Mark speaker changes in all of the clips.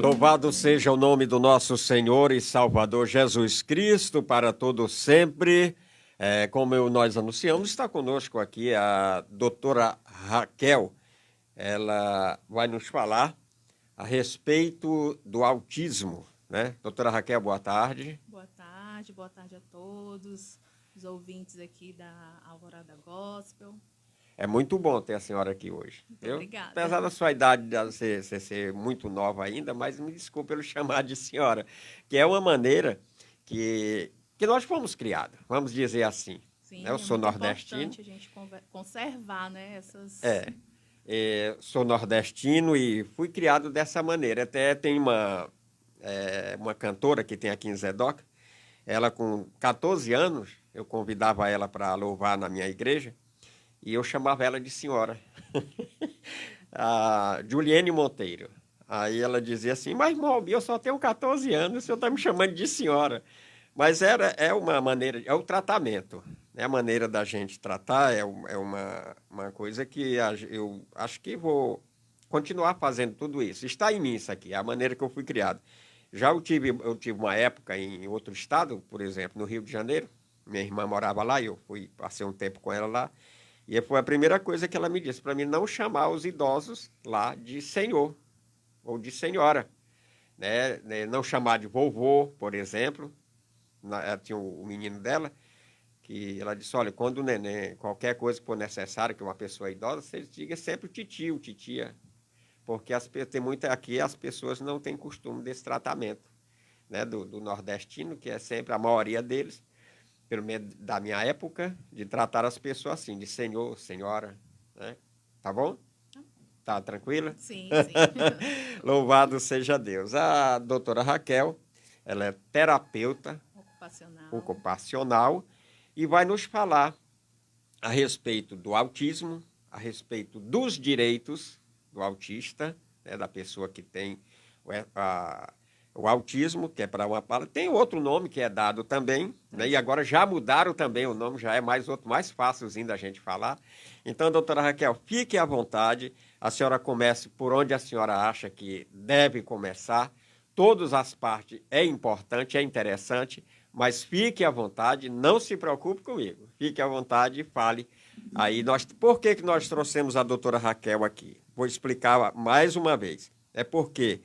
Speaker 1: Louvado seja o nome do nosso Senhor e Salvador Jesus Cristo para todo sempre. Como nós anunciamos, está conosco aqui a doutora Raquel. Ela vai nos falar a respeito do autismo, né? Doutora Raquel, boa tarde.
Speaker 2: Boa tarde a todos os ouvintes aqui da Alvorada Gospel.
Speaker 1: É muito bom ter a senhora aqui hoje.
Speaker 2: Muito obrigada.
Speaker 1: Apesar da sua idade ser muito nova ainda, mas me desculpe pelo chamar de senhora, que é uma maneira que nós fomos criados, vamos dizer assim.
Speaker 2: Sim,
Speaker 1: Eu
Speaker 2: é
Speaker 1: sou
Speaker 2: muito
Speaker 1: nordestino.
Speaker 2: importante a gente conservar, né, essas...
Speaker 1: Sou nordestino e fui criado dessa maneira. Até tem uma cantora que tem aqui em Zedoca, ela com 14 anos, eu convidava ela para louvar na minha igreja, e eu chamava ela de senhora. A Juliene Monteiro. Aí ela dizia assim, mas, Malbi, eu só tenho 14 anos, o senhor está me chamando de senhora. Mas é uma maneira, é o tratamento. É a maneira da gente tratar, é uma coisa que eu acho que vou continuar fazendo tudo isso. Está em mim isso aqui, é a maneira que eu fui criado. Já eu tive uma época em outro estado, por exemplo, no Rio de Janeiro. Minha irmã morava lá e eu passei um tempo com ela lá. E foi a primeira coisa que ela me disse, para mim não chamar os idosos lá de senhor ou de senhora, né? Não chamar de vovô, por exemplo. Ela tinha o menino dela, que ela disse, olha, quando o neném, qualquer coisa que for necessário, que uma pessoa é idosa, você diga sempre o titio, titia, porque tem muita aqui, as pessoas não têm costume desse tratamento, né? Do nordestino, que é sempre a maioria deles, pelo menos da minha época, de tratar as pessoas assim, de senhor, senhora, né? Tá bom? Tá tranquila?
Speaker 2: Sim, sim.
Speaker 1: Louvado seja Deus. A doutora Raquel, ela é terapeuta
Speaker 2: Ocupacional.
Speaker 1: ocupacional e vai nos falar a respeito do autismo, a respeito dos direitos do autista, né, da pessoa que tem o autismo, que é para uma palavra. Tem outro nome que é dado também, né, e agora já mudaram também o nome, já é mais fácilzinho da gente falar. Então, doutora Raquel, fique à vontade. A senhora comece por onde a senhora acha que deve começar. Todas as partes é importante, é interessante, mas fique à vontade, não se preocupe comigo. Fique à vontade e fale. Aí, por que nós trouxemos a doutora Raquel aqui? Vou explicar mais uma vez. É porque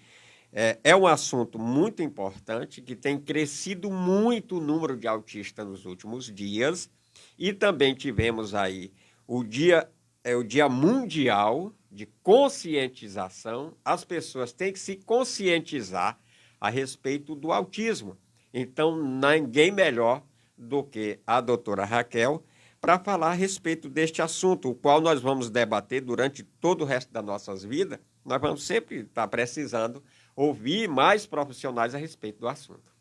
Speaker 1: é um assunto muito importante que tem crescido muito o número de autistas nos últimos dias e também tivemos aí o dia mundial de conscientização. As pessoas têm que se conscientizar a respeito do autismo. Então, ninguém melhor do que a doutora Raquel para falar a respeito deste assunto, o qual nós vamos debater durante todo o resto das nossas vidas. Nós vamos sempre estar precisando ouvir mais profissionais a respeito do assunto.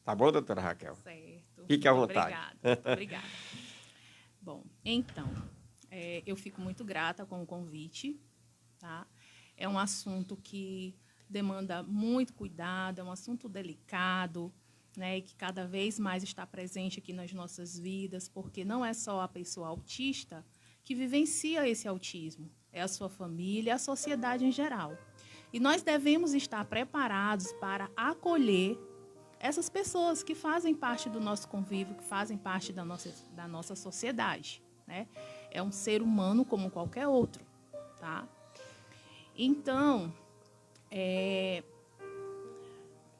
Speaker 1: Tá bom, doutora Raquel?
Speaker 2: Certo.
Speaker 1: Fique à
Speaker 2: Muito
Speaker 1: vontade.
Speaker 2: obrigada. Muito obrigada. Bom, então, eu fico muito grata com o convite, tá? É um assunto que demanda muito cuidado, é um assunto delicado, né, e que cada vez mais está presente aqui nas nossas vidas, porque não é só a pessoa autista que vivencia esse autismo, é a sua família, a sociedade em geral. E nós devemos estar preparados para acolher essas pessoas que fazem parte do nosso convívio, que fazem parte da nossa sociedade, né? É um ser humano como qualquer outro, tá? Então,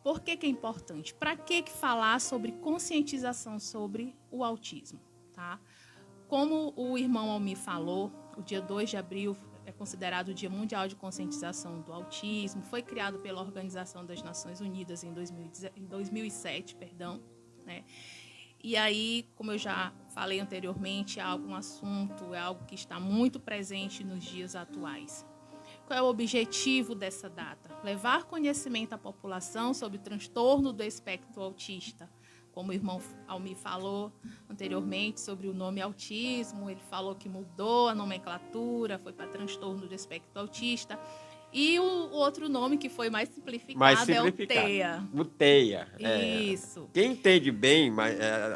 Speaker 2: por que é importante? Para que falar sobre conscientização sobre o autismo? Tá? Como o irmão Almir falou, o dia 2 de abril é considerado o Dia Mundial de Conscientização do Autismo. Foi criado pela Organização das Nações Unidas em 2007, né? E aí, como eu já falei anteriormente, é um assunto, é algo que está muito presente nos dias atuais. Qual é o objetivo dessa data? Levar conhecimento à população sobre o transtorno do espectro autista. Como o irmão Almir falou anteriormente sobre o nome autismo, ele falou que mudou a nomenclatura, foi para transtorno do espectro autista. E o outro nome que foi mais simplificado é o TEA.
Speaker 1: O TEA.
Speaker 2: Isso.
Speaker 1: Quem entende bem,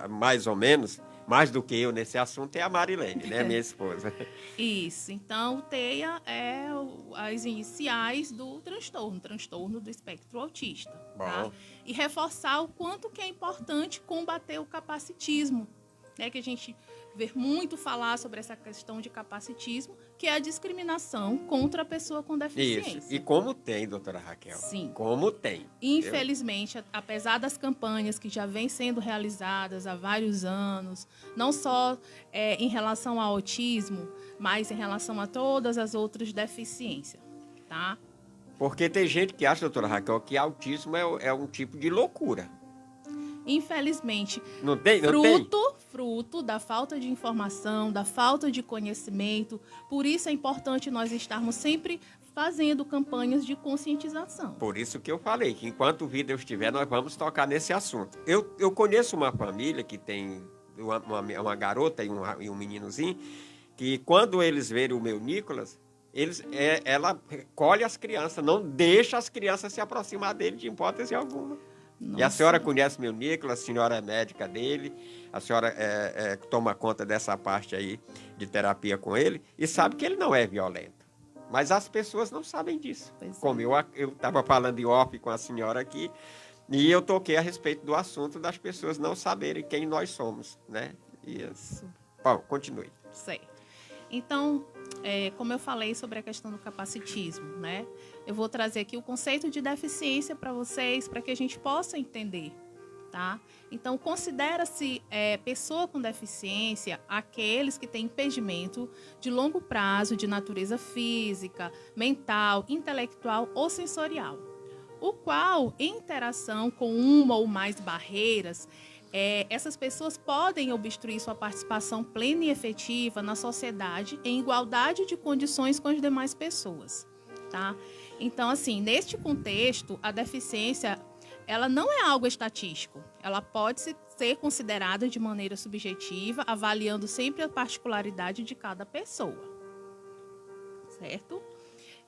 Speaker 1: mais ou menos, mais do que eu nesse assunto é a Marilene, né, minha esposa.
Speaker 2: Isso. Então, o TEIA é as iniciais do transtorno do espectro autista. Tá?
Speaker 1: Bom.
Speaker 2: E reforçar o quanto que é importante combater o capacitismo, né? Que a gente vê muito falar sobre essa questão de capacitismo, que é a discriminação contra a pessoa com deficiência.
Speaker 1: Isso. E como tem, doutora Raquel?
Speaker 2: Sim.
Speaker 1: Como tem.
Speaker 2: Infelizmente, apesar das campanhas que já vêm sendo realizadas há vários anos, não só em relação ao autismo, mas em relação a todas as outras deficiências, tá?
Speaker 1: Porque tem gente que acha, doutora Raquel, que autismo é um tipo de loucura.
Speaker 2: Infelizmente,
Speaker 1: Não tem? Não tem?
Speaker 2: fruto da falta de informação, da falta de conhecimento. Por isso é importante nós estarmos sempre fazendo campanhas de conscientização.
Speaker 1: Por isso que eu falei que enquanto vida eu estiver, nós vamos tocar nesse assunto. Eu conheço uma família que tem uma garota e um meninozinho, que quando eles verem o meu Nicolas, ela recolhe as crianças, não deixa as crianças se aproximar dele de hipótese alguma.
Speaker 2: Nossa.
Speaker 1: E a senhora conhece meu Nicolas, a senhora é médica dele, a senhora toma conta dessa parte aí de terapia com ele e sabe que ele não é violento. Mas as pessoas não sabem disso.
Speaker 2: Pois é.
Speaker 1: Como eu estava falando em off com a senhora aqui, e eu toquei a respeito do assunto das pessoas não saberem quem nós somos, né? Isso. Bom, continue.
Speaker 2: Certo. Então, como eu falei sobre a questão do capacitismo, né? Eu vou trazer aqui o conceito de deficiência para vocês, para que a gente possa entender, tá? Então, considera-se pessoa com deficiência aqueles que têm impedimento de longo prazo de natureza física, mental, intelectual ou sensorial, o qual, em interação com uma ou mais barreiras, essas pessoas podem obstruir sua participação plena e efetiva na sociedade em igualdade de condições com as demais pessoas, tá? Então, assim, neste contexto, a deficiência, ela não é algo estatístico. Ela pode ser considerada de maneira subjetiva, avaliando sempre a particularidade de cada pessoa, certo?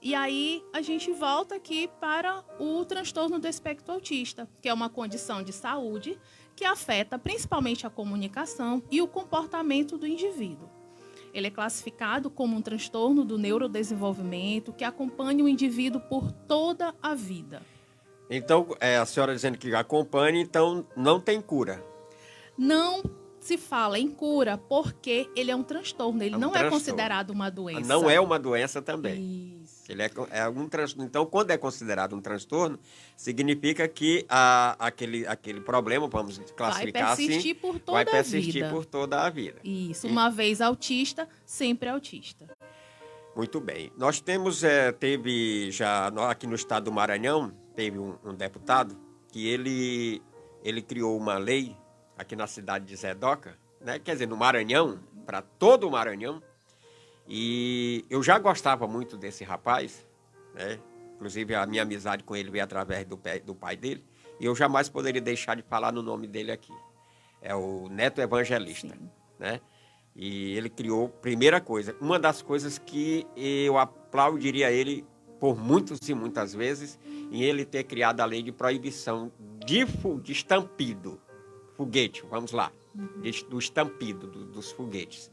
Speaker 2: E aí, a gente volta aqui para o transtorno do espectro autista, que é uma condição de saúde que afeta principalmente a comunicação e o comportamento do indivíduo. Ele é classificado como um transtorno do neurodesenvolvimento que acompanha o indivíduo por toda a vida.
Speaker 1: Então, a senhora dizendo que acompanha, então não tem cura.
Speaker 2: Não se fala em cura porque ele é um transtorno, ele não é considerado uma doença.
Speaker 1: Não é uma doença também.
Speaker 2: Isso.
Speaker 1: Ele é um transtorno. Então, quando é considerado um transtorno, significa que aquele problema, vamos classificar assim,
Speaker 2: vai persistir por toda
Speaker 1: vai
Speaker 2: a
Speaker 1: persistir
Speaker 2: vida.
Speaker 1: por toda a vida.
Speaker 2: Isso. Uma vez autista, sempre autista.
Speaker 1: Muito bem. Nós teve já aqui no estado do Maranhão, teve um deputado que ele criou uma lei aqui na cidade de Zedoca, né? Quer dizer, no Maranhão, para todo o Maranhão. E eu já gostava muito desse rapaz, né? Inclusive a minha amizade com ele veio através do pai dele, e eu jamais poderia deixar de falar no nome dele aqui. É o Neto Evangelista,
Speaker 2: Sim.
Speaker 1: né? E ele criou, primeira coisa, uma das coisas que eu aplaudiria ele por muitas e muitas vezes, em ele ter criado a lei de proibição de estampido, foguete, vamos lá, do estampido dos foguetes.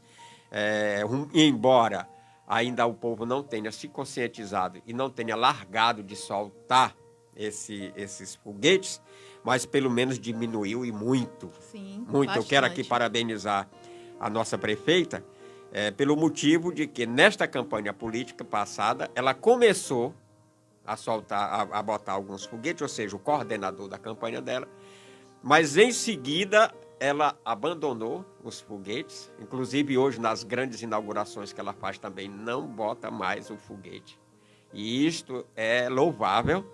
Speaker 1: Embora ainda o povo não tenha se conscientizado e não tenha largado de soltar esses foguetes, mas pelo menos diminuiu e muito.
Speaker 2: Sim,
Speaker 1: muito.
Speaker 2: bastante.
Speaker 1: Eu quero aqui parabenizar a nossa prefeita pelo motivo de que nesta campanha política passada ela começou a soltar, a botar alguns foguetes, ou seja, o coordenador da campanha dela, mas em seguida ela abandonou os foguetes, inclusive hoje nas grandes inaugurações que ela faz também não bota mais o foguete. E isto é louvável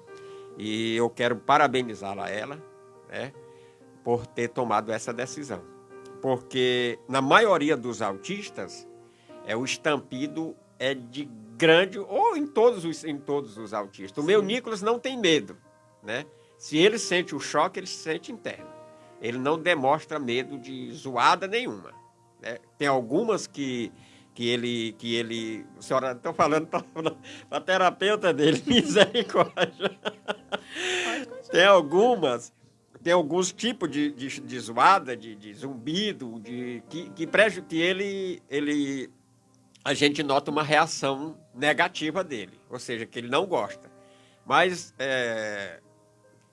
Speaker 1: e eu quero parabenizá-la ela, né, por ter tomado essa decisão. Porque na maioria dos autistas, o estampido é de grande, ou em todos os autistas. O meu Nicolas não tem medo, né? Se ele sente o choque, ele se sente interno. Ele não demonstra medo de zoada nenhuma, né? Tem algumas que ele... A senhora, estou falando para a terapeuta dele, misericórdia. Tem algumas, tem alguns tipos de zoada, de zumbido, a gente nota uma reação negativa dele, ou seja, que ele não gosta. Mas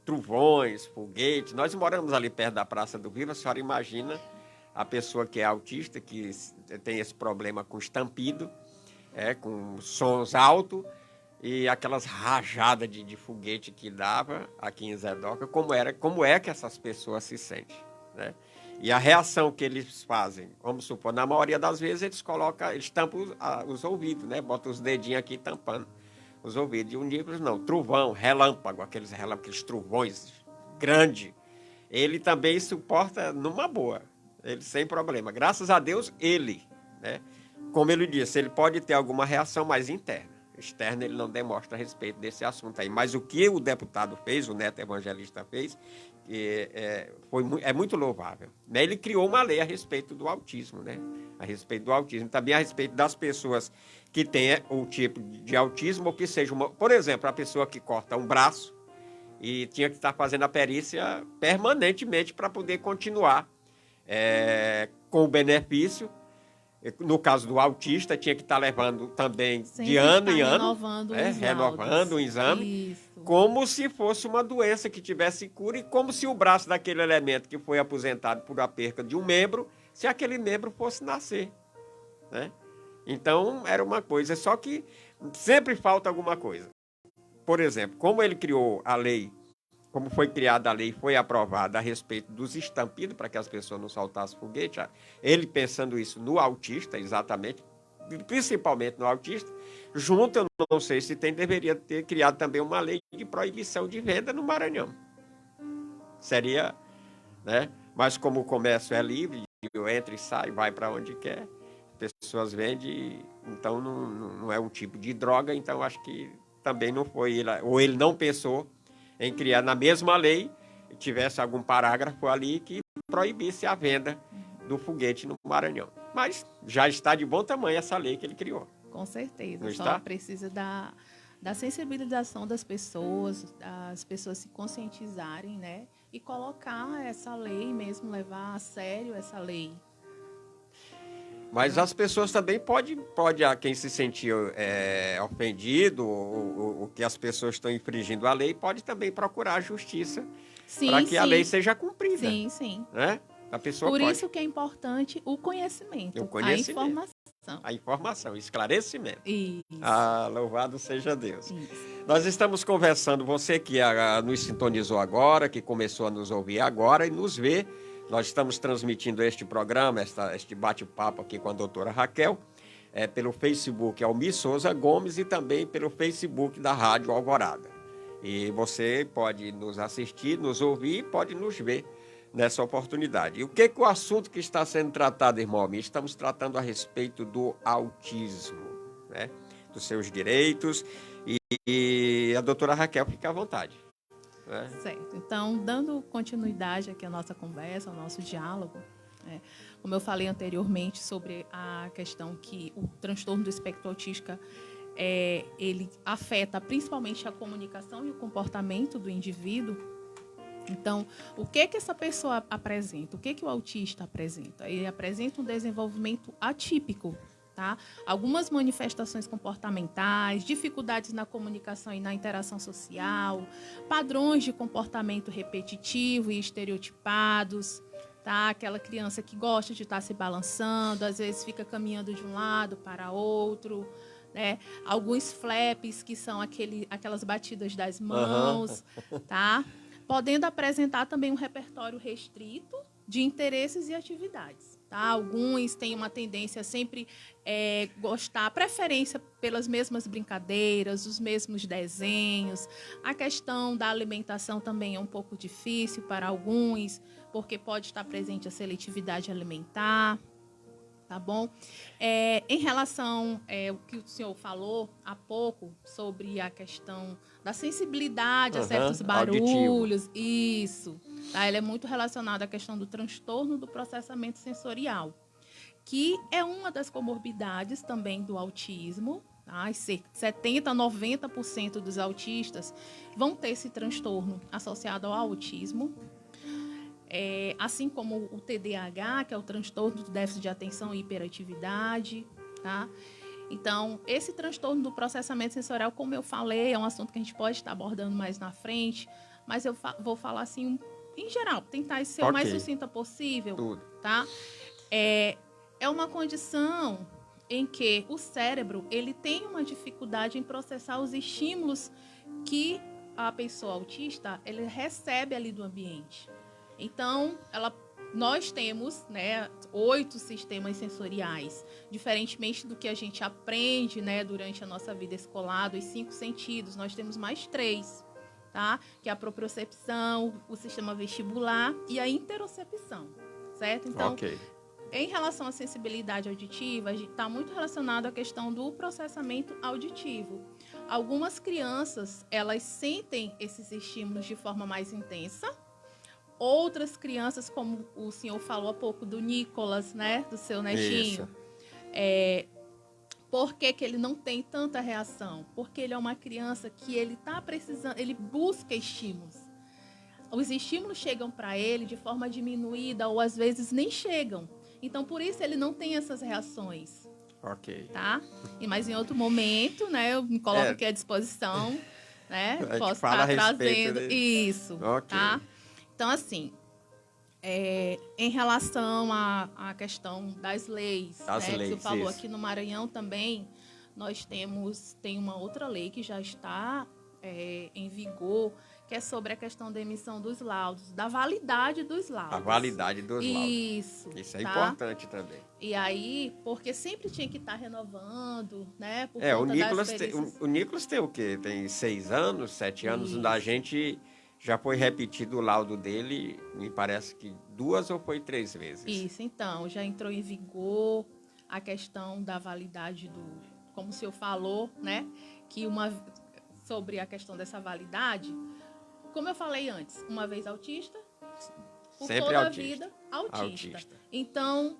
Speaker 1: trovões, foguetes, nós moramos ali perto da Praça do Vivo, a senhora imagina a pessoa que é autista, que tem esse problema com estampido, com sons altos, e aquelas rajadas de foguete que dava aqui em Zedoca, como é que essas pessoas se sentem, né? E a reação que eles fazem, vamos supor, na maioria das vezes eles tampam os ouvidos, né? Botam os dedinhos aqui tampando os ouvidos. E o Nicolas não, trovão, relâmpago, aqueles trovões grandes, ele também suporta numa boa, ele sem problema. Graças a Deus, né? Como ele disse, ele pode ter alguma reação mais interna. Externa ele não demonstra a respeito desse assunto aí. Mas o que o deputado fez, o Neto Evangelista fez, é muito louvável, né? Ele criou uma lei a respeito do autismo, né? A respeito do autismo. Também a respeito das pessoas que têm o tipo de autismo, ou que seja por exemplo, a pessoa que corta um braço e tinha que estar fazendo a perícia permanentemente para poder continuar com o benefício. No caso do autista, tinha que estar levando também sempre de ano em ano, renovando o exame, isso, como se fosse uma doença que tivesse cura e como se o braço daquele elemento que foi aposentado por a perca de um membro, se aquele membro fosse nascer, né? Então, era uma coisa, só que sempre falta alguma coisa. Por exemplo, como ele criou a lei, como foi criada a lei, foi aprovada a respeito dos estampidos, para que as pessoas não soltassem foguete, ele pensando isso no autista, exatamente, principalmente no autista, junto, eu não sei se deveria ter criado também uma lei de proibição de venda no Maranhão. Seria, né? Mas como o comércio é livre, entra e sai, vai para onde quer, pessoas vendem, então não é um tipo de droga, então acho que também não foi, ou ele não pensou em criar na mesma lei, tivesse algum parágrafo ali que proibisse a venda do foguete no Maranhão. Mas já está de bom tamanho essa lei que ele criou.
Speaker 2: Com certeza,
Speaker 1: não
Speaker 2: só
Speaker 1: está?
Speaker 2: Precisa da sensibilização das pessoas, as pessoas se conscientizarem, né? E colocar essa lei mesmo, levar a sério essa lei.
Speaker 1: Mas as pessoas também pode quem se sentiu ofendido, ou que as pessoas estão infringindo a lei, pode também procurar a justiça para que a lei seja cumprida.
Speaker 2: Sim, sim.
Speaker 1: Né? A pessoa
Speaker 2: Por
Speaker 1: pode.
Speaker 2: isso que é importante o conhecimento,
Speaker 1: a
Speaker 2: informação.
Speaker 1: A informação, esclarecimento.
Speaker 2: Isso.
Speaker 1: Louvado seja Deus.
Speaker 2: Isso.
Speaker 1: Nós estamos conversando, você que nos sintonizou agora, que começou a nos ouvir agora e nos ver. Nós estamos transmitindo este programa, este bate-papo aqui com a doutora Raquel, pelo Facebook Almir Souza Gomes e também pelo Facebook da Rádio Alvorada. E você pode nos assistir, nos ouvir e pode nos ver nessa oportunidade. E o que o assunto que está sendo tratado, irmão Almir? Estamos tratando a respeito do autismo, né? Dos seus direitos. E a doutora Raquel fica à vontade.
Speaker 2: Certo. Então, dando continuidade aqui à nossa conversa, ao nosso diálogo, como eu falei anteriormente sobre a questão que o transtorno do espectro autista ele afeta principalmente a comunicação e o comportamento do indivíduo. Então, o que essa pessoa apresenta? O que o autista apresenta? Ele apresenta um desenvolvimento atípico. Tá? Algumas manifestações comportamentais, dificuldades na comunicação e na interação social, padrões de comportamento repetitivo e estereotipados, tá? Aquela criança que gosta de estar se balançando, às vezes fica caminhando de um lado para outro, né? Alguns flaps, que são aquelas batidas das mãos, tá? Podendo apresentar também um repertório restrito de interesses e atividades. Tá? Alguns têm uma tendência a sempre gostar, preferência pelas mesmas brincadeiras, os mesmos desenhos. A questão da alimentação também é um pouco difícil para alguns, porque pode estar presente a seletividade alimentar. Tá bom? Em relação ao que o senhor falou há pouco sobre a questão da sensibilidade a certos barulhos, auditivo. Isso. Tá? Ele é muito relacionado à questão do transtorno do processamento sensorial, que é uma das comorbidades também do autismo. Tá? 70% a 90% dos autistas vão ter esse transtorno associado ao autismo. Assim como o TDAH, que é o transtorno do déficit de atenção e hiperatividade, tá? Então, esse transtorno do processamento sensorial, como eu falei, é um assunto que a gente pode estar abordando mais na frente, mas eu vou falar assim, em geral, tentar ser o mais sucinta possível,
Speaker 1: Tudo.
Speaker 2: tá? É uma condição em que o cérebro ele tem uma dificuldade em processar os estímulos que a pessoa autista ele recebe ali do ambiente. Então, nós temos, né, 8 sistemas sensoriais, diferentemente do que a gente aprende, né, durante a nossa vida escolar, dos 5 sentidos, nós temos mais 3, tá? Que é a propriocepção, o sistema vestibular e a interocepção, certo? Então, em relação à sensibilidade auditiva, está muito relacionado à questão do processamento auditivo. Algumas crianças, elas sentem esses estímulos de forma mais intensa. Outras crianças, como o senhor falou há pouco do Nicolas, né, do seu netinho, por que ele não tem tanta reação? Porque ele é uma criança que ele está precisando, ele busca estímulos. Os estímulos chegam para ele de forma diminuída ou às vezes nem chegam. Então, por isso ele não tem essas reações.
Speaker 1: Ok.
Speaker 2: Tá? Mas em outro momento, né, eu me coloco aqui à disposição, né? Posso estar trazendo isso, tá? Então, assim, em relação à questão das leis, né, que você falou aqui no Maranhão também, nós tem uma outra lei que já está em vigor, que é sobre a questão da emissão dos laudos, da validade dos laudos.
Speaker 1: A validade dos laudos.
Speaker 2: Isso.
Speaker 1: Isso é importante também.
Speaker 2: E aí, porque sempre tinha que estar renovando, né? Por
Speaker 1: o Nicolas tem o quê? Tem 6 anos, 7 anos. Da gente já foi repetido o laudo dele, me parece que 2 ou foi 3 vezes.
Speaker 2: Isso, então, já entrou em vigor a questão da validade como o senhor falou, né? Sobre a questão dessa validade, como eu falei antes, uma vez autista, por sempre toda a vida autista. Então,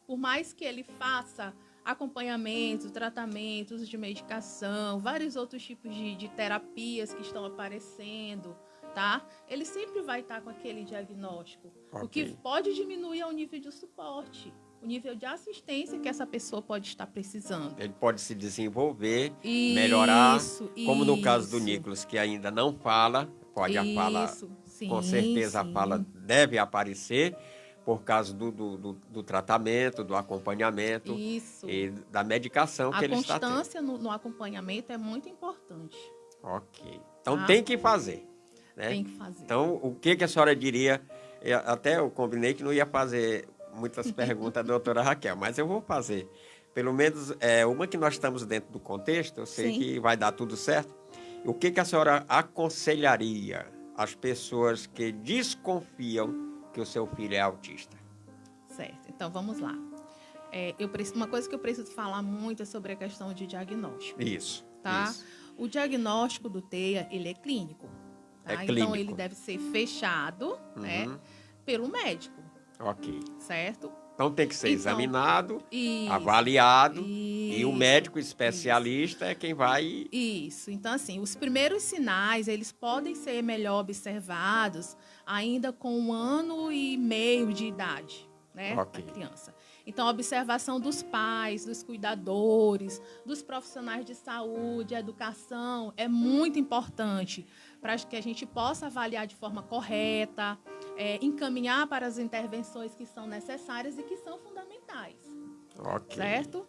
Speaker 2: por mais que ele faça acompanhamento, tratamentos de medicação, vários outros tipos de terapias que estão aparecendo, tá? Ele sempre vai estar com aquele diagnóstico. O que pode diminuir é o nível de suporte, o nível de assistência que essa pessoa pode estar precisando.
Speaker 1: Ele pode se desenvolver, melhorar, como no caso do Nicolas, que ainda não fala, a fala, com certeza a fala deve aparecer, por causa do tratamento, do acompanhamento e da medicação que ele está tendo.
Speaker 2: A constância no acompanhamento é muito importante.
Speaker 1: Ok. Então tem que fazer. Né?
Speaker 2: Tem que fazer.
Speaker 1: Então, o que a senhora diria? Até eu combinei que não ia fazer muitas perguntas da doutora Raquel, mas eu vou fazer. Pelo menos uma que nós estamos dentro do contexto, eu sei que vai dar tudo certo. O que a senhora aconselharia às pessoas que desconfiam que o seu filho é autista?
Speaker 2: Certo, então vamos lá. Uma coisa que eu preciso falar muito é sobre a questão de diagnóstico.
Speaker 1: Isso.
Speaker 2: Tá?
Speaker 1: Isso.
Speaker 2: O diagnóstico do TEA, ele é clínico. Tá? Então, ele deve ser fechado, né, pelo médico.
Speaker 1: Ok.
Speaker 2: Certo?
Speaker 1: Então, tem que ser examinado, avaliado, e o médico especialista é quem vai...
Speaker 2: Isso. Então, assim, os primeiros sinais, eles podem ser melhor observados ainda com 1 ano e meio de idade, né, da criança. Então, a observação dos pais, dos cuidadores, dos profissionais de saúde, a educação é muito importante para que a gente possa avaliar de forma correta, encaminhar para as intervenções que são necessárias e que são fundamentais. Certo?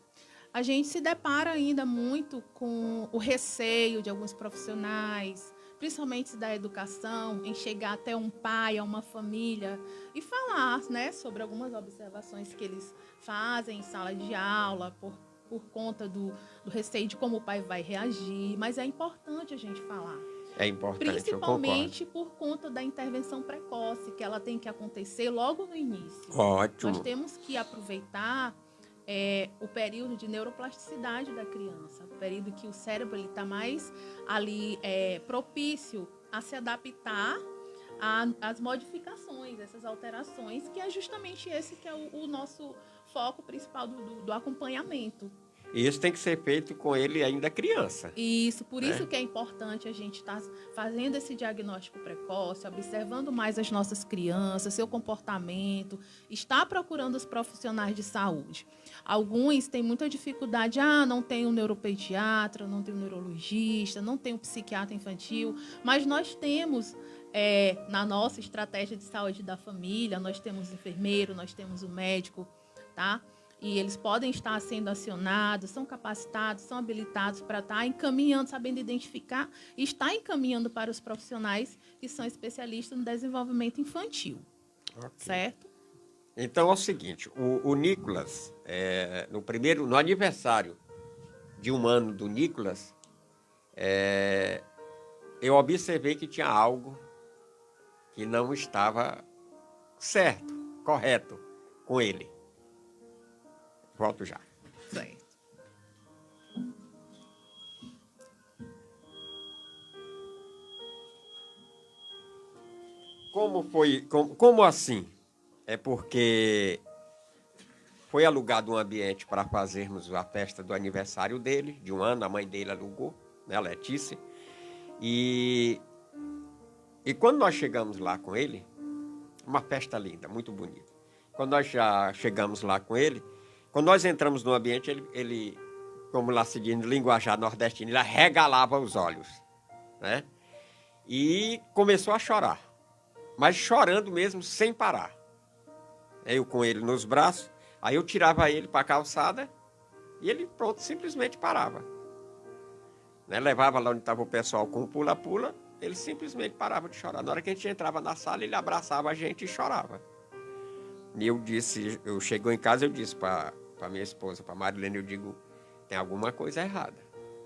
Speaker 2: A gente se depara ainda muito com o receio de alguns profissionais, principalmente da educação, em chegar até um pai, a uma família e falar, né, sobre algumas observações que eles fazem em sala de aula por conta do receio de como o pai vai reagir. Mas é importante a gente falar.
Speaker 1: É importante,
Speaker 2: principalmente por conta da intervenção precoce, que ela tem que acontecer logo no início.
Speaker 1: Ótimo.
Speaker 2: Nós temos que aproveitar o período de neuroplasticidade da criança, o período que o cérebro está mais ali propício a se adaptar às modificações, essas alterações, que é justamente esse que é o nosso foco principal do acompanhamento.
Speaker 1: E isso tem que ser feito com ele ainda criança.
Speaker 2: Isso, por
Speaker 1: né?
Speaker 2: isso que é importante a gente estar fazendo esse diagnóstico precoce, observando mais as nossas crianças, seu comportamento, estar procurando os profissionais de saúde. Alguns têm muita dificuldade, não tem um neuropediatra, não tem um neurologista, não tem um psiquiatra infantil, mas nós temos na nossa estratégia de saúde da família, nós temos enfermeiro, nós temos o médico, tá? E eles podem estar sendo acionados, são capacitados, são habilitados para estar encaminhando, sabendo identificar e estar encaminhando para os profissionais que são especialistas no desenvolvimento infantil.
Speaker 1: Okay.
Speaker 2: Certo?
Speaker 1: Então é o seguinte, o Nicolas, no aniversário de 1 ano do Nicolas, eu observei que tinha algo que não estava certo, correto com ele. Volto já.
Speaker 2: Certo.
Speaker 1: Como assim? É porque foi alugado um ambiente para fazermos a festa do aniversário dele, de 1 ano, a mãe dele alugou, né, Letícia. E quando nós chegamos lá com ele, uma festa linda, muito bonita. Quando nós já chegamos lá com ele, quando nós entramos no ambiente, ele como lá se diz no linguajar nordestino, ele arregalava os olhos, né? E começou a chorar, mas chorando mesmo, sem parar. Eu com ele nos braços, aí eu tirava ele para a calçada e ele, pronto, simplesmente parava. Né? Levava lá onde estava o pessoal com o pula-pula, ele simplesmente parava de chorar. Na hora que a gente entrava na sala, ele abraçava a gente e chorava. E eu chego em casa, eu disse para minha esposa, para Marilene, eu digo, tem alguma coisa errada.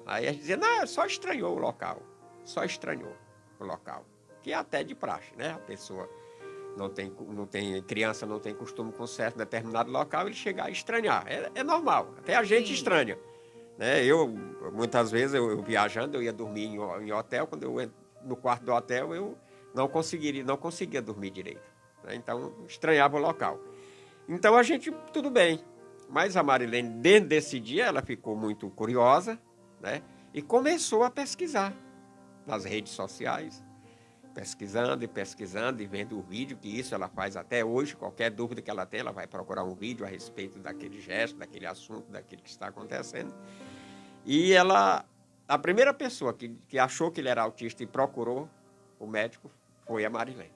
Speaker 1: Aí a gente dizia, não, só estranhou o local. Só estranhou o local. Que é até de praxe, né? A pessoa não tem criança não tem costume com certo determinado local, ele chegar a estranhar. É normal, até a gente estranha. Né? Muitas vezes, eu viajando, eu ia dormir em hotel, quando eu entro no quarto do hotel, eu não conseguia dormir direito. Né? Então, estranhava o local. Então, a gente, tudo bem. Mas a Marilene, dentro desse dia, ela ficou muito curiosa, né? E começou a pesquisar nas redes sociais, pesquisando e vendo o vídeo, que isso ela faz até hoje. Qualquer dúvida que ela tem, ela vai procurar um vídeo a respeito daquele gesto, daquele assunto, daquilo que está acontecendo. E a primeira pessoa que achou que ele era autista e procurou o médico foi a Marilene.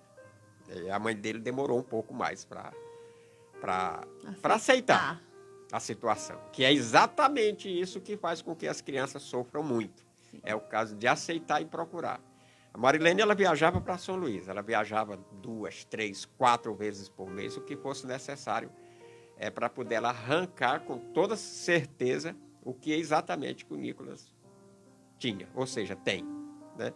Speaker 1: E a mãe dele demorou um pouco mais para aceitar a situação, que é exatamente isso que faz com que as crianças sofram muito. Sim. É o caso de aceitar e procurar. A Marilene, ela viajava para São Luís, ela viajava 2, 3, 4 vezes por mês, o que fosse necessário, para poder ela arrancar com toda certeza o que exatamente que o Nicolas tinha, ou seja, tem. Né?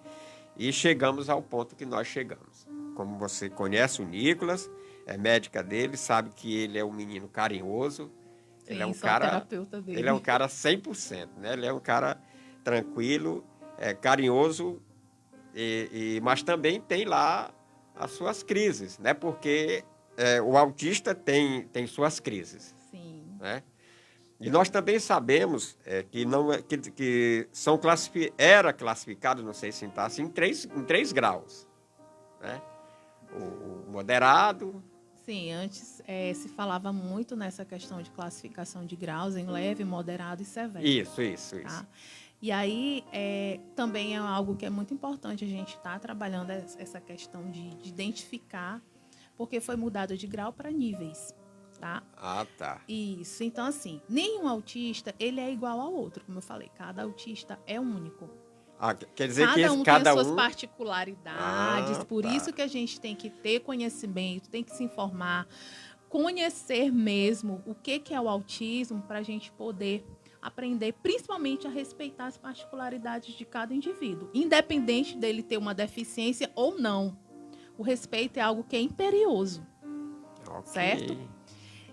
Speaker 1: E chegamos ao ponto que nós chegamos. Como você conhece o Nicolas, é médica dele, sabe que ele é um menino carinhoso.
Speaker 2: Sim,
Speaker 1: ele é um
Speaker 2: sou cara, terapeuta dele.
Speaker 1: Ele é um cara 100%, né? Ele é um cara tranquilo, carinhoso, mas também tem lá as suas crises, né? Porque o autista tem suas crises.
Speaker 2: Sim.
Speaker 1: Né? E nós também sabemos que era classificado, não sei se está assim, em três graus. Né? O moderado.
Speaker 2: Sim, antes se falava muito nessa questão de classificação de graus em leve, moderado e severo.
Speaker 1: Isso.
Speaker 2: Tá? E aí também é algo que é muito importante a gente estar trabalhando essa questão de identificar, porque foi mudado de grau para níveis. Tá?
Speaker 1: Ah, tá.
Speaker 2: Isso. Então, assim, nenhum autista ele é igual ao outro, como eu falei. Cada autista é único.
Speaker 1: Quer dizer
Speaker 2: cada um tem suas particularidades, por isso que a gente tem que ter conhecimento, tem que se informar, conhecer mesmo o que é o autismo para a gente poder aprender, principalmente a respeitar as particularidades de cada indivíduo, independente dele ter uma deficiência ou não. O respeito é algo que é imperioso, certo?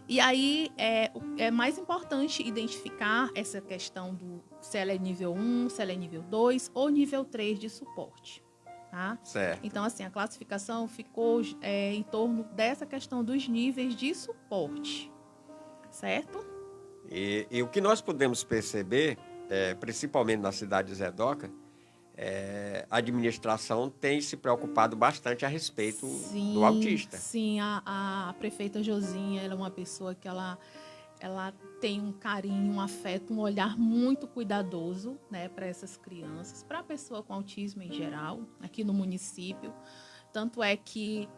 Speaker 2: E aí é mais importante identificar essa questão se ela é nível 1, se ela é nível 2 ou nível 3 de suporte. Tá?
Speaker 1: Certo.
Speaker 2: Então, assim, a classificação ficou em torno dessa questão dos níveis de suporte. Certo?
Speaker 1: E o que nós podemos perceber, principalmente na cidade de Zedoca, a administração tem se preocupado bastante a respeito do autista.
Speaker 2: Sim, a prefeita Josinha, ela é uma pessoa que ela tem um carinho, um afeto, um olhar muito cuidadoso, né, para essas crianças, para a pessoa com autismo em geral, aqui no município. Tanto é que,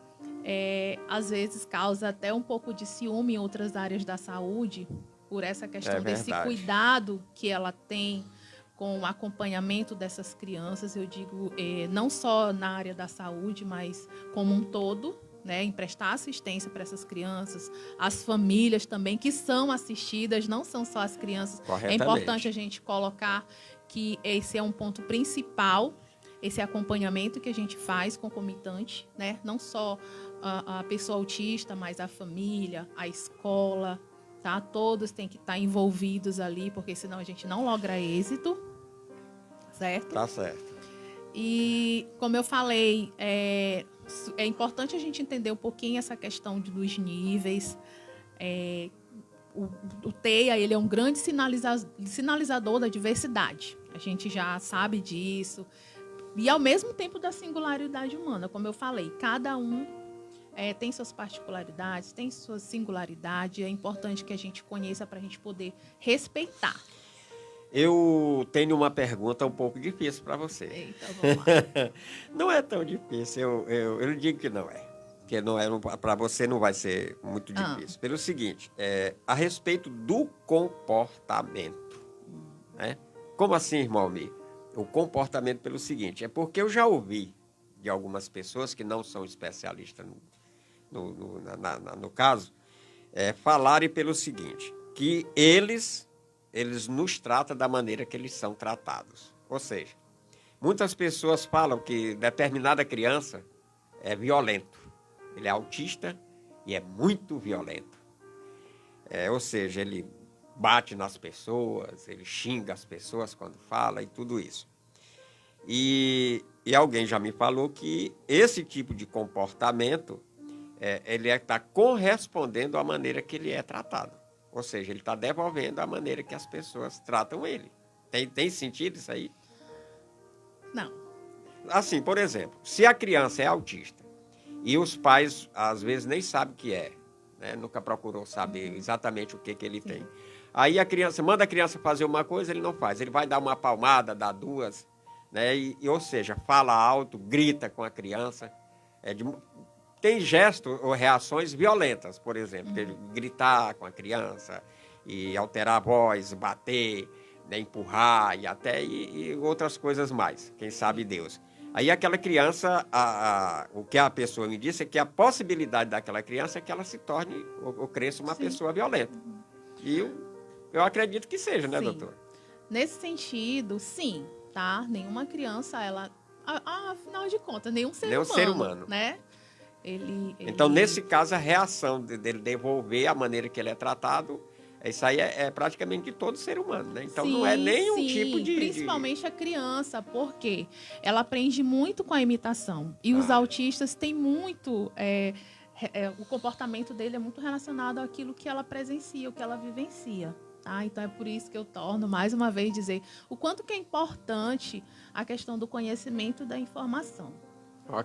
Speaker 2: às vezes, causa até um pouco de ciúme em outras áreas da saúde, por essa questão desse cuidado que ela tem com o acompanhamento dessas crianças. Eu digo, não só na área da saúde, mas como um todo, né, em prestar assistência para essas crianças, as famílias também que são assistidas, não são só as crianças. É importante a gente colocar que esse é um ponto principal, esse acompanhamento que a gente faz concomitante, né, não só a pessoa autista, mas a família, a escola, tá? Todos têm que estar envolvidos ali, porque senão a gente não logra êxito, certo? Tá certo. E, como eu falei, é importante a gente entender um pouquinho essa questão dos níveis. O TEA, ele é um grande sinalizador da diversidade. A gente já sabe disso. E, ao mesmo tempo, da singularidade humana. Como eu falei, cada um tem suas particularidades, tem sua singularidade. É importante que a gente conheça para a gente poder respeitar.
Speaker 1: Eu tenho uma pergunta um pouco difícil para você.
Speaker 2: Eita, vamos lá.
Speaker 1: Não é tão difícil, eu digo que não é. Porque não é, para você não vai ser muito difícil. Pelo seguinte, a respeito do comportamento. Né? Como assim, irmão Almir? O comportamento pelo seguinte, é porque eu já ouvi de algumas pessoas que não são especialistas no caso, falarem pelo seguinte, que eles nos tratam da maneira que eles são tratados. Ou seja, muitas pessoas falam que determinada criança é violento. Ele é autista e é muito violento. Ou seja, ele bate nas pessoas, ele xinga as pessoas quando fala e tudo isso. E alguém já me falou que esse tipo de comportamento, ele está correspondendo à maneira que ele é tratado. Ou seja, ele está devolvendo a maneira que as pessoas tratam ele. Tem sentido isso aí?
Speaker 2: Não.
Speaker 1: Assim, por exemplo, se a criança é autista e os pais, às vezes, nem sabem o que é, né? Nunca procurou saber exatamente o que ele tem. Aí a criança, manda a criança fazer uma coisa, ele não faz. Ele vai dar uma palmada, dá duas, né? Ou seja, fala alto, grita com a criança. Tem gestos ou reações violentas, por exemplo, gritar com a criança e alterar a voz, bater, né, empurrar e outras coisas mais, quem sabe Deus. Aí aquela criança, o que a pessoa me disse é que a possibilidade daquela criança é que ela se torne ou cresça uma pessoa violenta. E eu acredito que seja, né, doutora?
Speaker 2: Nesse sentido, sim, tá? Nenhuma criança, ela... afinal de contas, nenhum ser humano, né?
Speaker 1: Então, nesse caso, a reação dele devolver a maneira que ele é tratado, isso aí é praticamente de todo ser humano, né? Então, não é nenhum tipo de...
Speaker 2: Principalmente a criança, porque ela aprende muito com a imitação. E os autistas têm muito... o comportamento dele é muito relacionado àquilo que ela presencia, o que ela vivencia. Tá? Então, é por isso que eu torno, mais uma vez, dizer o quanto que é importante a questão do conhecimento da informação.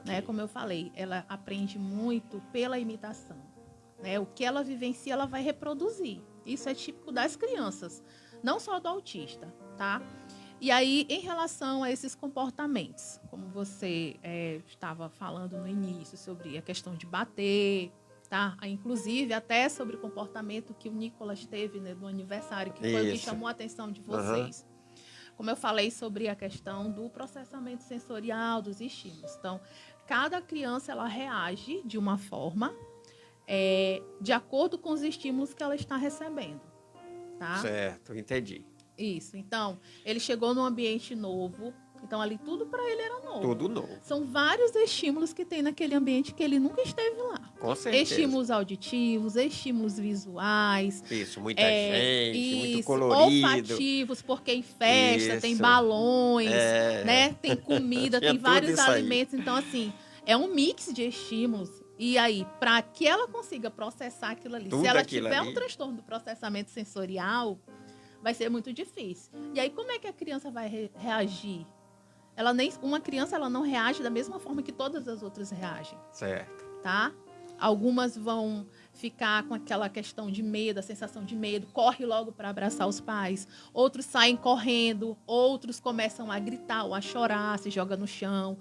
Speaker 2: Né? Como eu falei, ela aprende muito pela imitação. Né? O que ela vivencia, ela vai reproduzir. Isso é típico das crianças, não só do autista. Tá? E aí, em relação a esses comportamentos, como você estava falando no início, sobre a questão de bater, tá? Inclusive até sobre o comportamento que o Nicolas teve, né, no aniversário, que foi o que chamou a atenção de vocês. Como eu falei sobre a questão do processamento sensorial, dos estímulos. Então, cada criança ela reage de uma forma de acordo com os estímulos que ela está recebendo. Tá?
Speaker 1: Certo, entendi.
Speaker 2: Isso. Então, ele chegou num ambiente novo. Então, ali tudo para ele era novo.
Speaker 1: Tudo novo.
Speaker 2: São vários estímulos que tem naquele ambiente que ele nunca esteve lá.
Speaker 1: Com certeza.
Speaker 2: Estímulos auditivos, estímulos visuais.
Speaker 1: Isso, muita gente, muito colorido.
Speaker 2: Olfativos, porque em festa tem balões, né? Tem comida, tem vários alimentos. Então, assim, é um mix de estímulos. E aí, para que ela consiga processar aquilo ali,
Speaker 1: Tudo
Speaker 2: se ela
Speaker 1: aquilo
Speaker 2: tiver
Speaker 1: ali.
Speaker 2: um transtorno do processamento sensorial, vai ser muito difícil. E aí, como é que a criança vai reagir? Uma criança ela não reage da mesma forma que todas as outras reagem,
Speaker 1: Certo.
Speaker 2: tá? Algumas vão ficar com aquela questão de medo, a sensação de medo, corre logo para abraçar os pais. Outros saem correndo, outros começam a gritar ou a chorar, se joga no chão,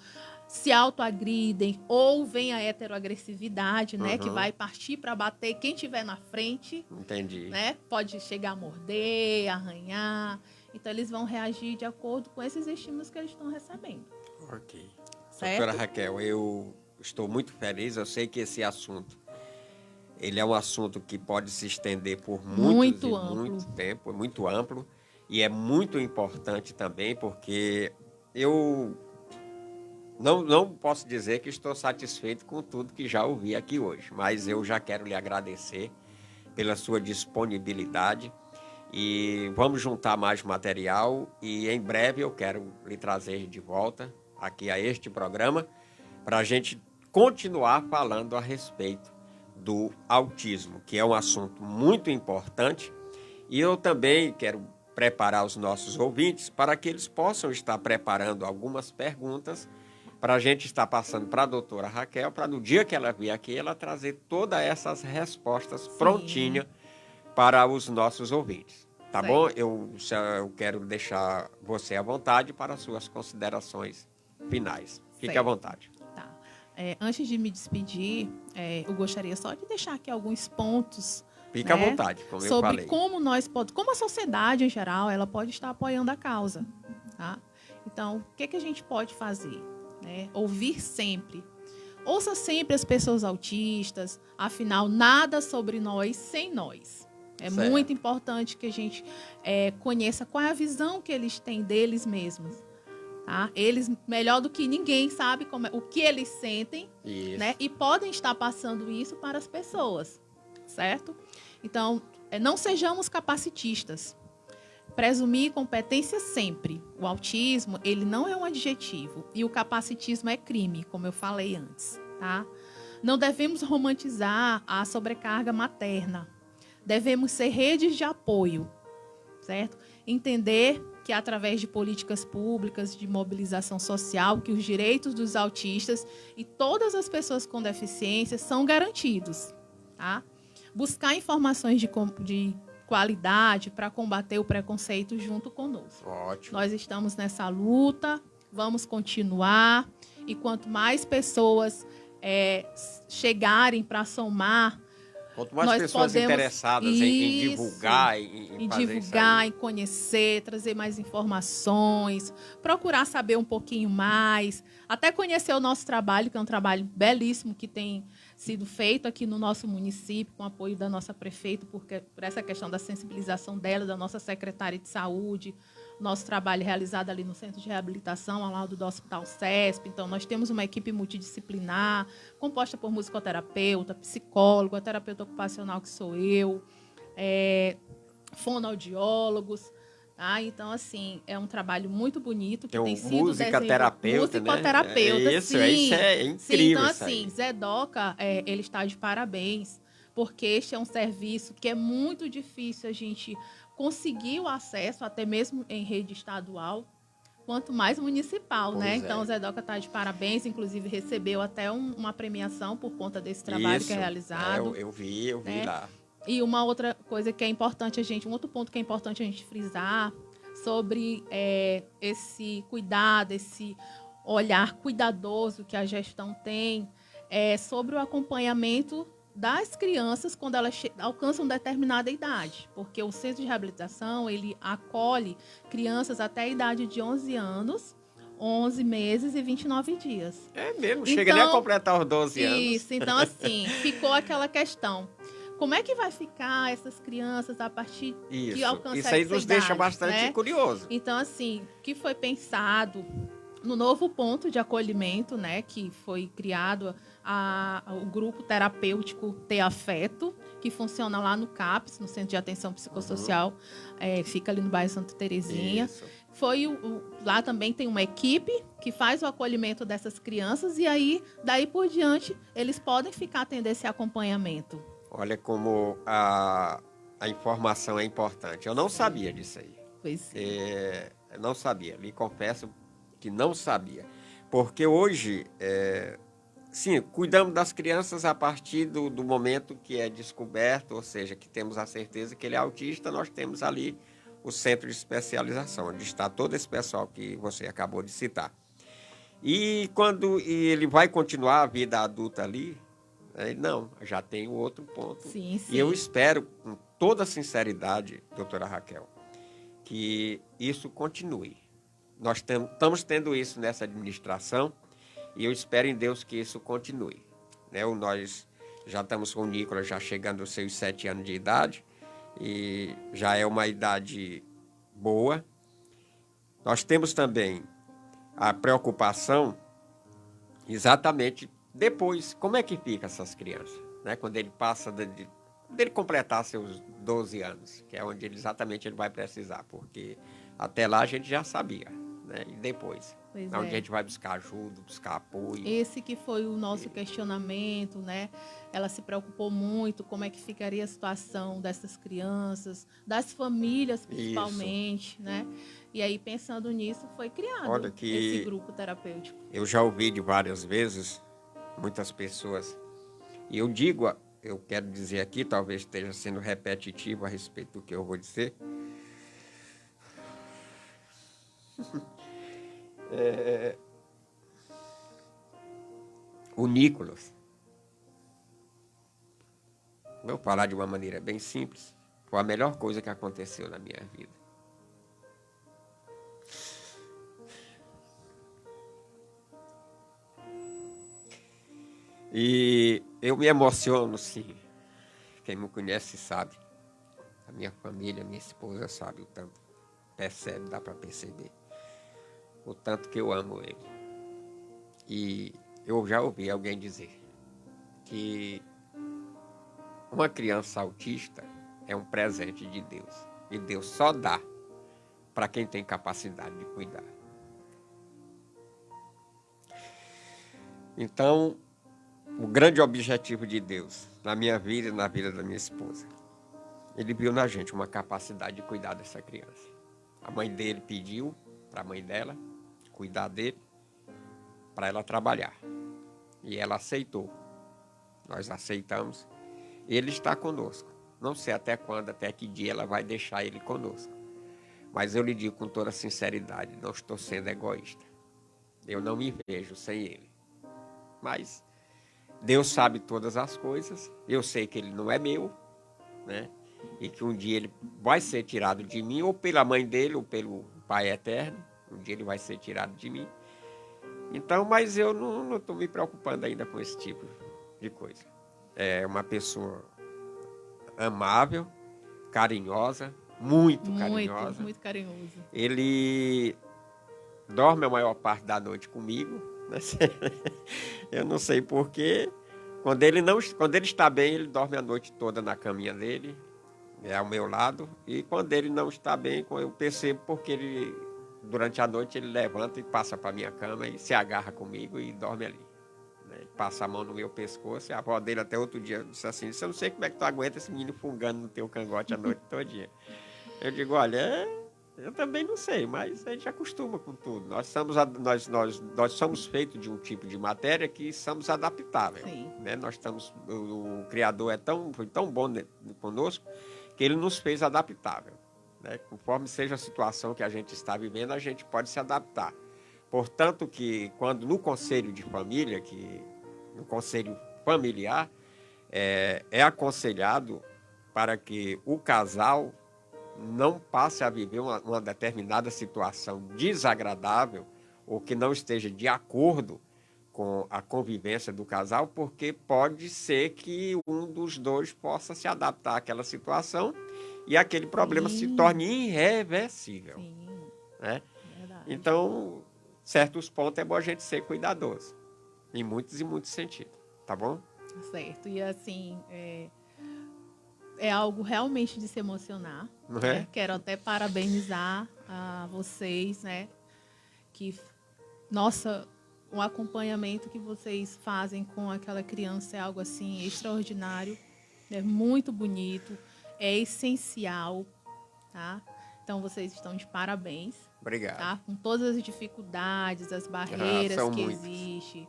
Speaker 2: se autoagridem, ou vem a heteroagressividade, né, que vai partir para bater quem tiver na frente.
Speaker 1: Entendi.
Speaker 2: Né? Pode chegar a morder, arranhar. Então, eles vão reagir de acordo com esses estímulos que eles estão recebendo.
Speaker 1: Ok.
Speaker 2: Certo?
Speaker 1: Doutora Raquel, eu estou muito feliz. Eu sei que esse assunto, ele é um assunto que pode se estender por muito tempo, é muito amplo. E é muito importante também, porque eu não posso dizer que estou satisfeito com tudo que já ouvi aqui hoje, mas eu já quero lhe agradecer pela sua disponibilidade e vamos juntar mais material e em breve eu quero lhe trazer de volta aqui a este programa para a gente continuar falando a respeito do autismo, que é um assunto muito importante, e eu também quero preparar os nossos ouvintes para que eles possam estar preparando algumas perguntas para a gente estar passando para a doutora Raquel, para no dia que ela vier aqui, ela trazer todas essas respostas prontinhas para os nossos ouvintes. Tá bom? Eu quero deixar você à vontade para as suas considerações finais. Fique à vontade.
Speaker 2: Tá. Antes de me despedir, eu gostaria só de deixar aqui alguns pontos.
Speaker 1: Fique à vontade, como eu falei.
Speaker 2: Sobre como a sociedade em geral, ela pode estar apoiando a causa. Tá? Então, o que a gente pode fazer? Ouvir sempre. Ouça sempre as pessoas autistas, afinal, nada sobre nós sem nós. É certo. Muito importante que a gente conheça qual é a visão que eles têm deles mesmos. Tá? Eles, melhor do que ninguém, sabem o que eles sentem, né? E podem estar passando isso para as pessoas, certo? Então, não sejamos capacitistas. Presumir competência sempre. O autismo, ele não é um adjetivo. E o capacitismo é crime, como eu falei antes. Tá? Não devemos romantizar a sobrecarga materna. Devemos ser redes de apoio. Certo? Entender que através de políticas públicas, de mobilização social, que os direitos dos autistas e todas as pessoas com deficiência são garantidos. Tá? Buscar informações de qualidade para combater o preconceito junto conosco.
Speaker 1: Ótimo.
Speaker 2: Nós estamos nessa luta, vamos continuar, e quanto mais pessoas chegarem para somar,
Speaker 1: quanto mais pessoas interessadas em divulgar, em fazer
Speaker 2: divulgar, em conhecer, trazer mais informações, procurar saber um pouquinho mais, até conhecer o nosso trabalho, que é um trabalho belíssimo que tem sido feito aqui no nosso município, com o apoio da nossa prefeita, por essa questão da sensibilização dela, da nossa secretária de saúde, nosso trabalho realizado ali no Centro de Reabilitação, ao lado do Hospital CESP. Então, nós temos uma equipe multidisciplinar, composta por musicoterapeuta, psicólogo, a terapeuta ocupacional, que sou eu, fonoaudiólogos. Tá? Então, assim, é um trabalho muito bonito que tem sido
Speaker 1: musicoterapeuta,
Speaker 2: musicoterapeuta,
Speaker 1: né? Isso é incrível.
Speaker 2: Sim, então, assim, Zedoca, ele está de parabéns, porque este é um serviço que é muito difícil a gente conseguir o acesso, até mesmo em rede estadual, quanto mais municipal, né? Então, o Zedoca está de parabéns, inclusive recebeu até uma premiação por conta desse trabalho que é realizado.
Speaker 1: Eu vi lá.
Speaker 2: E uma outra coisa que é importante um outro ponto que é importante a gente frisar sobre esse cuidado, esse olhar cuidadoso que a gestão tem, sobre o acompanhamento das crianças quando elas alcançam determinada idade, porque o centro de reabilitação, ele acolhe crianças até a idade de 11 anos, 11 meses e 29 dias.
Speaker 1: É mesmo, chega nem a completar os 12 anos.
Speaker 2: Isso, então assim, ficou aquela questão. Como é que vai ficar essas crianças a partir de alcançar essa idade?
Speaker 1: Isso aí nos deixa bastante curioso.
Speaker 2: Então, assim, o que foi pensado no novo ponto de acolhimento, né, que foi criado o grupo terapêutico Ter Afeto, que funciona lá no CAPS, no Centro de Atenção Psicossocial, fica ali no bairro Santa Terezinha.
Speaker 1: Isso.
Speaker 2: Lá também tem uma equipe que faz o acolhimento dessas crianças e aí, daí por diante, eles podem ficar tendo esse acompanhamento.
Speaker 1: Olha como a informação é importante. Eu não sabia disso aí.
Speaker 2: Pois
Speaker 1: Eu não sabia, lhe confesso que não sabia. Porque hoje, sim, cuidamos das crianças a partir do momento que é descoberto, ou seja, que temos a certeza que ele é autista, nós temos ali o centro de especialização, onde está todo esse pessoal que você acabou de citar. E quando ele vai continuar a vida adulta ali, não, já tem o outro ponto.
Speaker 2: Sim, sim.
Speaker 1: E eu espero, com toda sinceridade, doutora Raquel, que isso continue. Nós estamos tendo isso nessa administração e eu espero em Deus que isso continue. Nós já estamos com o Nicolas já chegando aos seus 7 anos de idade e já é uma idade boa. Nós temos também a preocupação exatamente depois, como é que fica essas crianças, quando ele passa dele completar seus 12 anos, que é onde exatamente ele vai precisar, porque até lá a gente já sabia, e depois, onde a gente vai buscar ajuda, buscar apoio.
Speaker 2: Esse que foi o nosso questionamento, Ela se preocupou muito como é que ficaria a situação dessas crianças, das famílias principalmente, E aí, pensando nisso, foi criado esse grupo terapêutico.
Speaker 1: Eu já ouvi de várias vezes, muitas pessoas, e eu quero dizer aqui, talvez esteja sendo repetitivo a respeito do que eu vou dizer, o Nicolas, vou falar de uma maneira bem simples, foi a melhor coisa que aconteceu na minha vida. E eu me emociono, sim. Quem me conhece sabe. A minha família, minha esposa sabe o tanto. Percebe, dá para perceber. O tanto que eu amo ele. E eu já ouvi alguém dizer que uma criança autista é um presente de Deus. E Deus só dá para quem tem capacidade de cuidar. Então, o grande objetivo de Deus na minha vida e na vida da minha esposa, ele viu na gente uma capacidade de cuidar dessa criança. A mãe dele pediu para a mãe dela cuidar dele, para ela trabalhar. E ela aceitou. Nós aceitamos. Ele está conosco. Não sei até quando, até que dia ela vai deixar ele conosco. Mas eu lhe digo com toda sinceridade, não estou sendo egoísta. Eu não me vejo sem ele. Mas Deus sabe todas as coisas. Eu sei que ele não é meu, E que um dia ele vai ser tirado de mim, ou pela mãe dele, ou pelo Pai Eterno. Um dia ele vai ser tirado de mim. Então, mas eu não estou me preocupando ainda com esse tipo de coisa. É uma pessoa amável, carinhosa, muito carinhosa.
Speaker 2: Muito carinhoso.
Speaker 1: Ele dorme a maior parte da noite comigo. Eu não sei porquê. Quando ele está bem, ele dorme a noite toda na caminha dele, ao meu lado. E quando ele não está bem, eu percebo porque durante a noite ele levanta e passa para a minha cama e se agarra comigo e dorme ali. Ele passa a mão no meu pescoço e a avó dele até outro dia disse assim, eu não sei como é que tu aguenta esse menino fungando no teu cangote a noite todinha. Eu digo, olha, eu também não sei, mas a gente acostuma com tudo. Nós somos feitos de um tipo de matéria que somos adaptáveis. O Criador foi tão bom conosco que ele nos fez adaptável. Conforme seja a situação que a gente está vivendo, a gente pode se adaptar. Portanto, que quando no conselho de família, no conselho familiar, é aconselhado para que o casal não passe a viver uma determinada situação desagradável ou que não esteja de acordo com a convivência do casal, porque pode ser que um dos dois possa se adaptar àquela situação e aquele problema se torne irreversível. Então, certos pontos é bom a gente ser cuidadoso, em muitos e muitos sentidos, tá bom?
Speaker 2: Certo, e assim, é algo realmente de se emocionar.
Speaker 1: Não
Speaker 2: Né?
Speaker 1: é?
Speaker 2: Quero até parabenizar a vocês, né? Que, nossa, o acompanhamento que vocês fazem com aquela criança é algo assim extraordinário, é muito bonito, é essencial, tá? Então vocês estão de parabéns,
Speaker 1: Obrigado.
Speaker 2: tá? Com todas as dificuldades, as
Speaker 1: Ah,
Speaker 2: barreiras
Speaker 1: são
Speaker 2: que
Speaker 1: muitos.
Speaker 2: existem.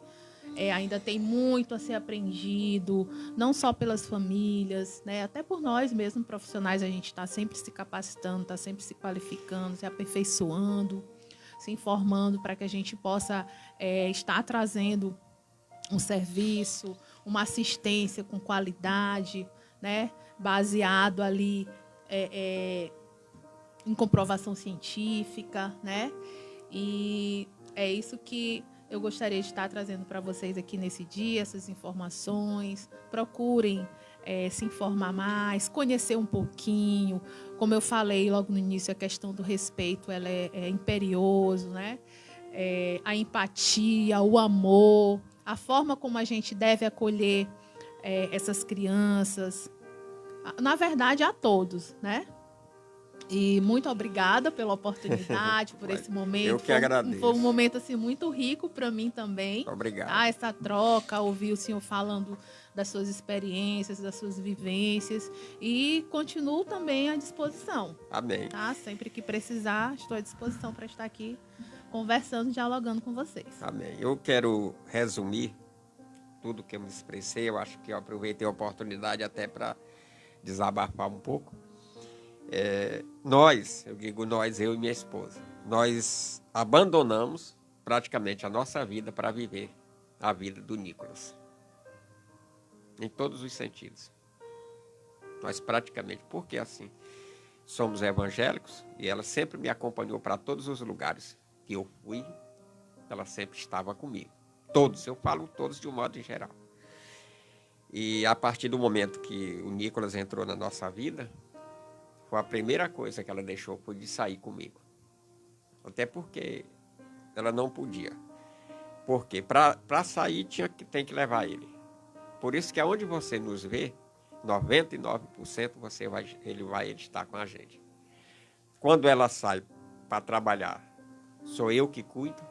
Speaker 2: Ainda tem muito a ser aprendido, não só pelas famílias, né? Até por nós mesmos, profissionais, a gente está sempre se capacitando, está sempre se qualificando, se aperfeiçoando, se informando para que a gente possa estar trazendo um serviço, uma assistência com qualidade, né? Baseado ali em comprovação científica, né? E é isso que eu gostaria de estar trazendo para vocês aqui nesse dia, essas informações. Procurem se informar mais, conhecer um pouquinho. Como eu falei logo no início, a questão do respeito ela é imperioso, né? A empatia, o amor, a forma como a gente deve acolher essas crianças. Na verdade, a todos, né? E muito obrigada pela oportunidade, por esse
Speaker 1: Eu
Speaker 2: momento.
Speaker 1: que
Speaker 2: Foi um
Speaker 1: agradeço.
Speaker 2: momento assim muito rico para mim também.
Speaker 1: Obrigado.
Speaker 2: Tá? Essa troca, ouvir o senhor falando das suas experiências, das suas vivências. E continuo também à disposição.
Speaker 1: Amém.
Speaker 2: Tá? Sempre que precisar, estou à disposição para estar aqui conversando, dialogando com vocês.
Speaker 1: Amém. Eu quero resumir tudo que eu me expressei. Eu acho que eu aproveitei a oportunidade até para desabafar um pouco. Nós, eu digo nós, eu e minha esposa, nós abandonamos praticamente a nossa vida para viver a vida do Nicolas. Em todos os sentidos. Nós praticamente, porque assim, somos evangélicos e ela sempre me acompanhou para todos os lugares que eu fui, ela sempre estava comigo. Todos, eu falo todos de um modo geral. E a partir do momento que o Nicolas entrou na nossa vida, foi a primeira coisa que ela deixou foi de sair comigo. Até porque ela não podia. Porque para sair tem que levar ele. Por isso que aonde você nos vê, 99% ele vai estar com a gente. Quando ela sai para trabalhar, sou eu que cuido,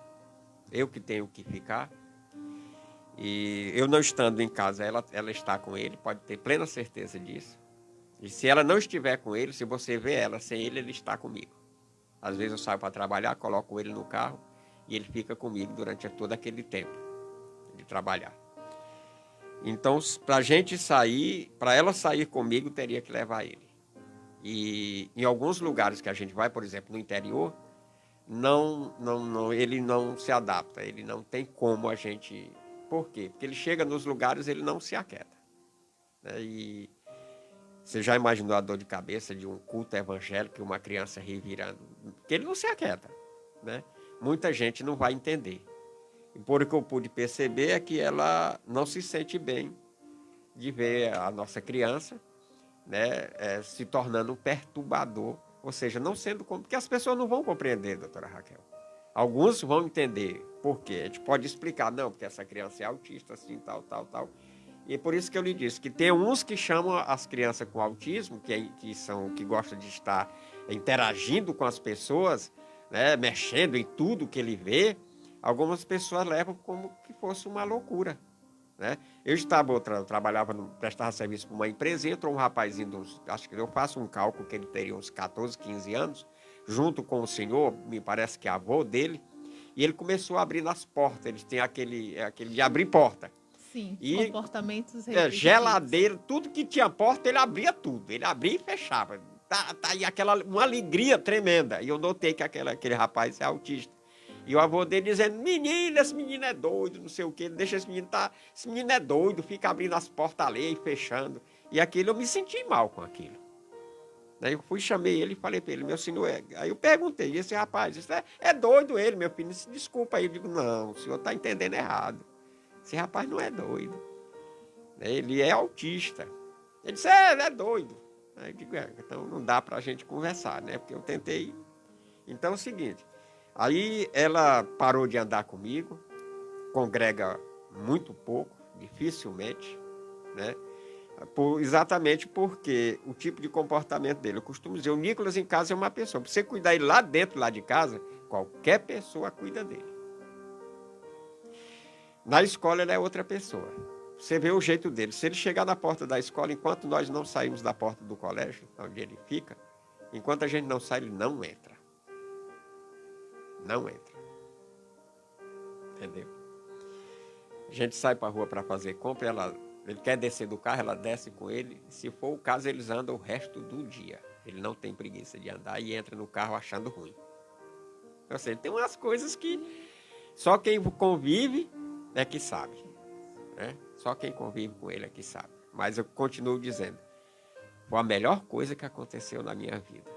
Speaker 1: eu que tenho que ficar. E eu não estando em casa, ela está com ele, pode ter plena certeza disso. E se ela não estiver com ele, se você vê ela sem ele, ele está comigo. Às vezes eu saio para trabalhar, coloco ele no carro e ele fica comigo durante todo aquele tempo de trabalhar. Então, para a gente sair, para ela sair comigo, teria que levar ele. E em alguns lugares que a gente vai, por exemplo, no interior, ele não se adapta, ele não tem como a gente... Por quê? Porque ele chega nos lugares, ele não se aquieta. Né? E você já imaginou a dor de cabeça de um culto evangélico e uma criança revirando? Porque ele não se aquieta. Né? Muita gente não vai entender. E por o que eu pude perceber é que ela não se sente bem de ver a nossa criança, né, se tornando um perturbador, ou seja, não sendo como... Porque as pessoas não vão compreender, doutora Raquel. Alguns vão entender por quê. A gente pode explicar, não, porque essa criança é autista, assim, tal. E é por isso que eu lhe disse que tem uns que chamam as crianças com autismo, que gostam de estar interagindo com as pessoas, né, mexendo em tudo que ele vê. Algumas pessoas levam como que fosse uma loucura. Né? Eu trabalhava, prestava serviço para uma empresa, entrou um rapazinho, acho que eu faço um cálculo que ele teria uns 14, 15 anos, junto com o senhor, me parece que é avô dele, e ele começou a abrir nas portas, eles têm aquele de abrir porta.
Speaker 2: Sim,
Speaker 1: E
Speaker 2: comportamentos
Speaker 1: geladeira, tudo que tinha porta, ele abria tudo, ele abria e fechava. E uma alegria tremenda. E eu notei que aquele rapaz é autista. E o avô dele dizendo, menino, esse menino é doido, não sei o quê, deixa esse menino é doido, fica abrindo as portas ali e fechando. E aquilo, eu me senti mal com aquilo. Daí eu chamei ele e falei para ele, meu senhor, aí eu perguntei, esse rapaz, isso é doido ele, meu filho, desculpa aí. Eu digo, não, o senhor está entendendo errado. Esse rapaz não é doido. Ele é autista. Ele disse, ele é doido. Aí eu digo, então não dá para a gente conversar, né? Porque eu tentei. Então é o seguinte, aí ela parou de andar comigo, congrega muito pouco, dificilmente, né? Exatamente porque o tipo de comportamento dele. Eu costumo dizer, o Nicolas em casa é uma pessoa. Para você cuidar ele lá dentro, lá de casa, qualquer pessoa cuida dele. Na escola ele é outra pessoa. Você vê o jeito dele. Se ele chegar na porta da escola, enquanto nós não saímos da porta do colégio, onde ele fica, enquanto a gente não sai, ele não entra. Não entra. Entendeu? A gente sai para a rua para fazer compra, ele quer descer do carro, ela desce com ele. Se for o caso, eles andam o resto do dia. Ele não tem preguiça de andar e entra no carro achando ruim. Ou seja, tem umas coisas que só quem convive é que sabe. Né? Só quem convive com ele é que sabe. Mas eu continuo dizendo, foi a melhor coisa que aconteceu na minha vida.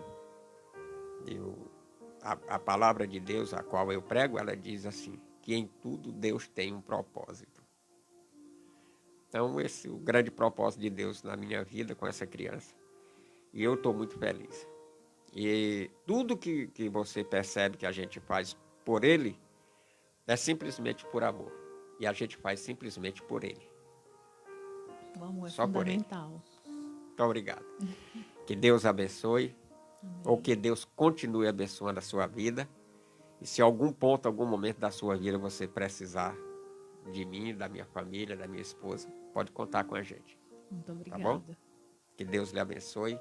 Speaker 1: A palavra de Deus, a qual eu prego, ela diz assim, que em tudo Deus tem um propósito. Então, esse é o grande propósito de Deus na minha vida com essa criança. E eu estou muito feliz. E tudo que você percebe que a gente faz por ele, é simplesmente por amor. E a gente faz simplesmente por ele.
Speaker 2: O amor é
Speaker 1: só
Speaker 2: fundamental.
Speaker 1: Por ele. Muito obrigado. Que Deus abençoe. Amém. Ou que Deus continue abençoando a sua vida. E se algum ponto, algum momento da sua vida você precisar de mim, da minha família, da minha esposa, pode contar com a gente.
Speaker 2: Muito obrigada.
Speaker 1: Tá bom? Que Deus lhe abençoe,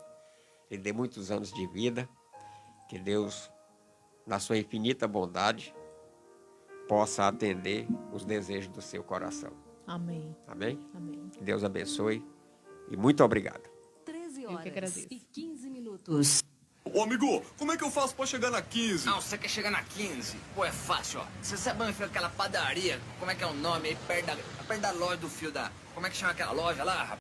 Speaker 1: lhe dê muitos anos de vida, que Deus, na sua infinita bondade, possa atender os desejos do seu coração.
Speaker 2: Amém.
Speaker 1: Amém?
Speaker 2: Amém.
Speaker 1: Que Deus abençoe e muito obrigado.
Speaker 3: 13
Speaker 2: Eu que agradeço.
Speaker 3: e 15 minutos.
Speaker 4: Ô, amigo, como é que eu faço pra chegar na 15?
Speaker 5: Não, você quer chegar na 15? Pô, é fácil, ó. Você sabe onde fica aquela padaria? Como é que é o nome aí? Perto da loja do fio da... Como é que chama aquela loja lá, rapaz?